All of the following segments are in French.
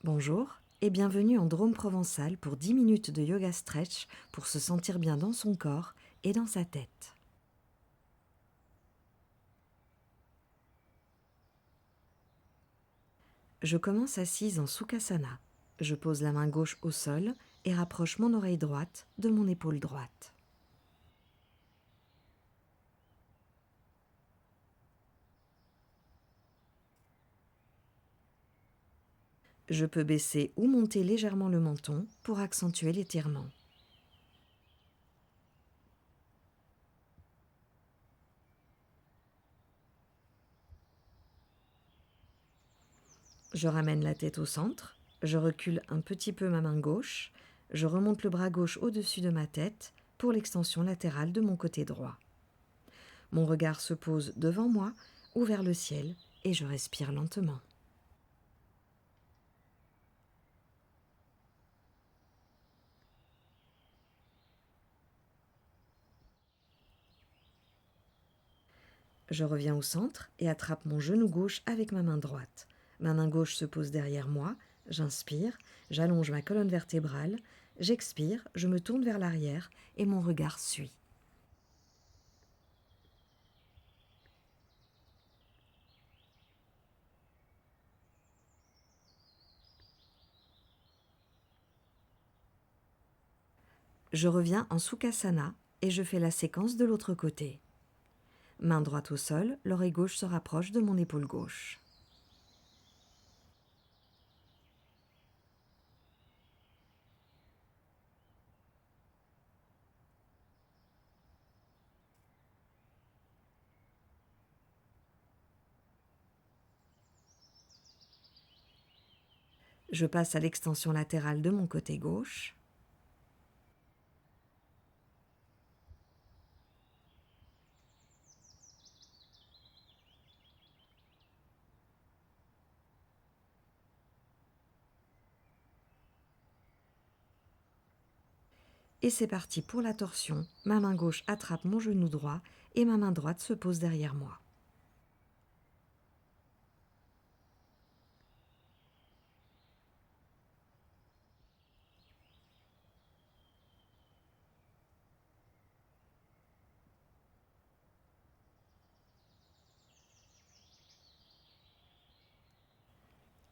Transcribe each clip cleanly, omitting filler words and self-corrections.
Bonjour et bienvenue en Drôme provençal pour 10 minutes de yoga stretch pour se sentir bien dans son corps et dans sa tête. Je commence assise en Sukhasana. Je pose la main gauche au sol et rapproche mon oreille droite de mon épaule droite. Je peux baisser ou monter légèrement le menton pour accentuer l'étirement. Je ramène la tête au centre, je recule un petit peu ma main gauche, je remonte le bras gauche au-dessus de ma tête pour l'extension latérale de mon côté droit. Mon regard se pose devant moi ou vers le ciel et je respire lentement. Je reviens au centre et attrape mon genou gauche avec ma main droite. Ma main gauche se pose derrière moi, j'inspire, j'allonge ma colonne vertébrale, j'expire, je me tourne vers l'arrière et mon regard suit. Je reviens en Sukhasana et je fais la séquence de l'autre côté. Main droite au sol, l'oreille gauche se rapproche de mon épaule gauche. Je passe à l'extension latérale de mon côté gauche. Et c'est parti pour la torsion. Ma main gauche attrape mon genou droit et ma main droite se pose derrière moi.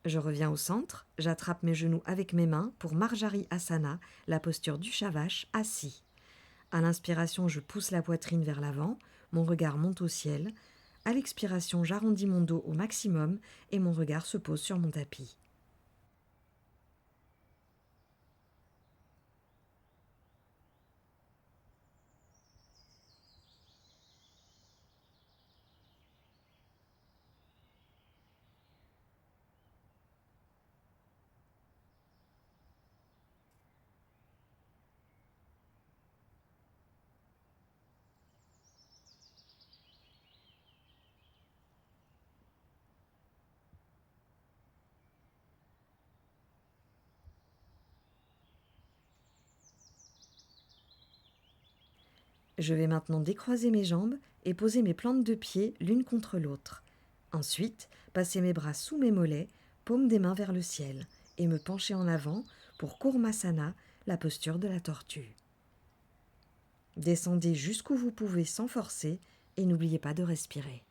Je reviens au centre, j'attrape mes genoux avec mes mains pour Marjari Asana, la posture du Shavash assis. À l'inspiration, je pousse la poitrine vers l'avant, mon regard monte au ciel. À l'expiration, j'arrondis mon dos au maximum et mon regard se pose sur mon tapis. Je vais maintenant décroiser mes jambes et poser mes plantes de pied l'une contre l'autre. Ensuite, passer mes bras sous mes mollets, paume des mains vers le ciel, et me pencher en avant pour Kurmasana, la posture de la tortue. Descendez jusqu'où vous pouvez sans forcer et n'oubliez pas de respirer.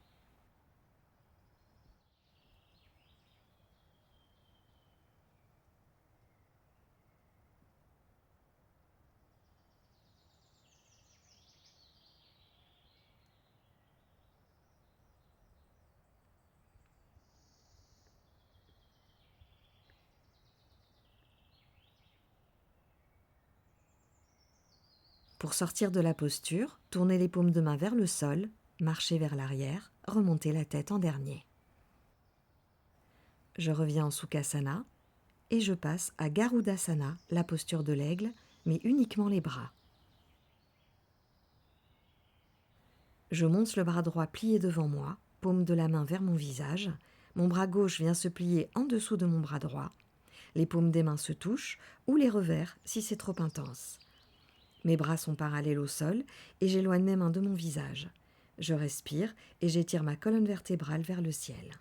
Pour sortir de la posture, tournez les paumes de main vers le sol, marchez vers l'arrière, remontez la tête en dernier. Je reviens en Sukhasana et je passe à Garudasana, la posture de l'aigle, mais uniquement les bras. Je monte le bras droit plié devant moi, paume de la main vers mon visage. Mon bras gauche vient se plier en dessous de mon bras droit. Les paumes des mains se touchent ou les revers si c'est trop intense. Mes bras sont parallèles au sol et j'éloigne mes mains de mon visage. Je respire et j'étire ma colonne vertébrale vers le ciel.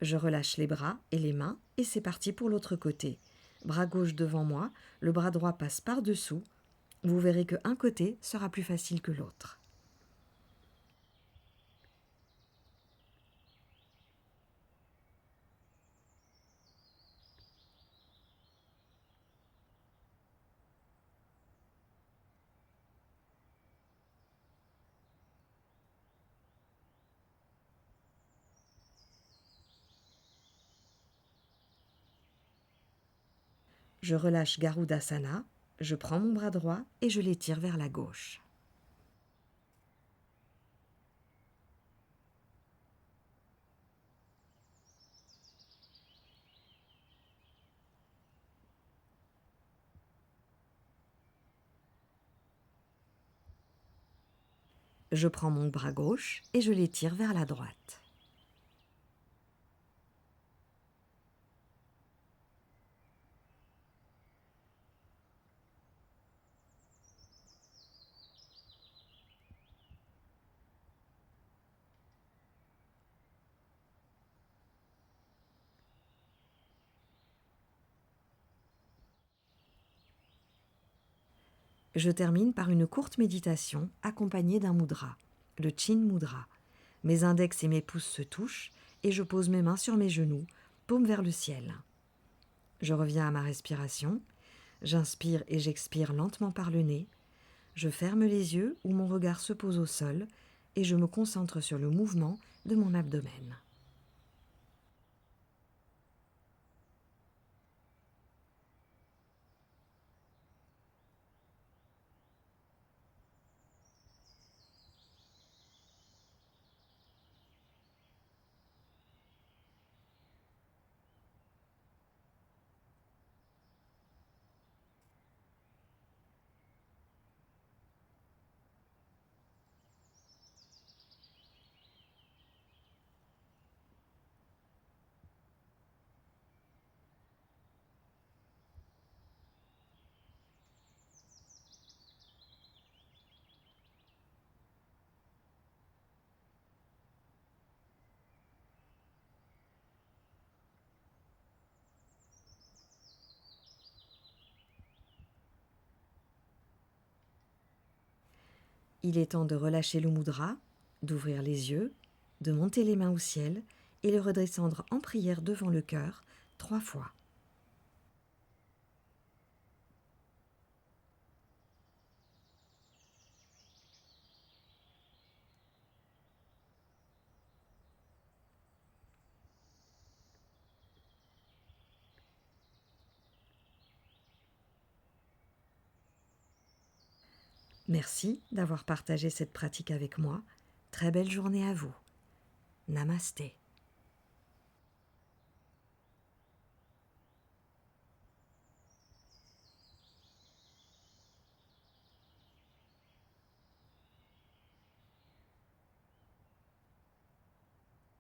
Je relâche les bras et les mains et c'est parti pour l'autre côté. Bras gauche devant moi, le bras droit passe par-dessous. Vous verrez qu'un côté sera plus facile que l'autre. Je relâche Garudasana, je prends mon bras droit et je l'étire vers la gauche. Je prends mon bras gauche et je l'étire vers la droite. Je termine par une courte méditation accompagnée d'un mudra, le Chin Mudra. Mes index et mes pouces se touchent et je pose mes mains sur mes genoux, paume vers le ciel. Je reviens à ma respiration, j'inspire et j'expire lentement par le nez, je ferme les yeux où mon regard se pose au sol et je me concentre sur le mouvement de mon abdomen. Il est temps de relâcher le mudra, d'ouvrir les yeux, de monter les mains au ciel et les redescendre en prière devant le cœur 3 fois. Merci d'avoir partagé cette pratique avec moi. Très belle journée à vous. Namasté.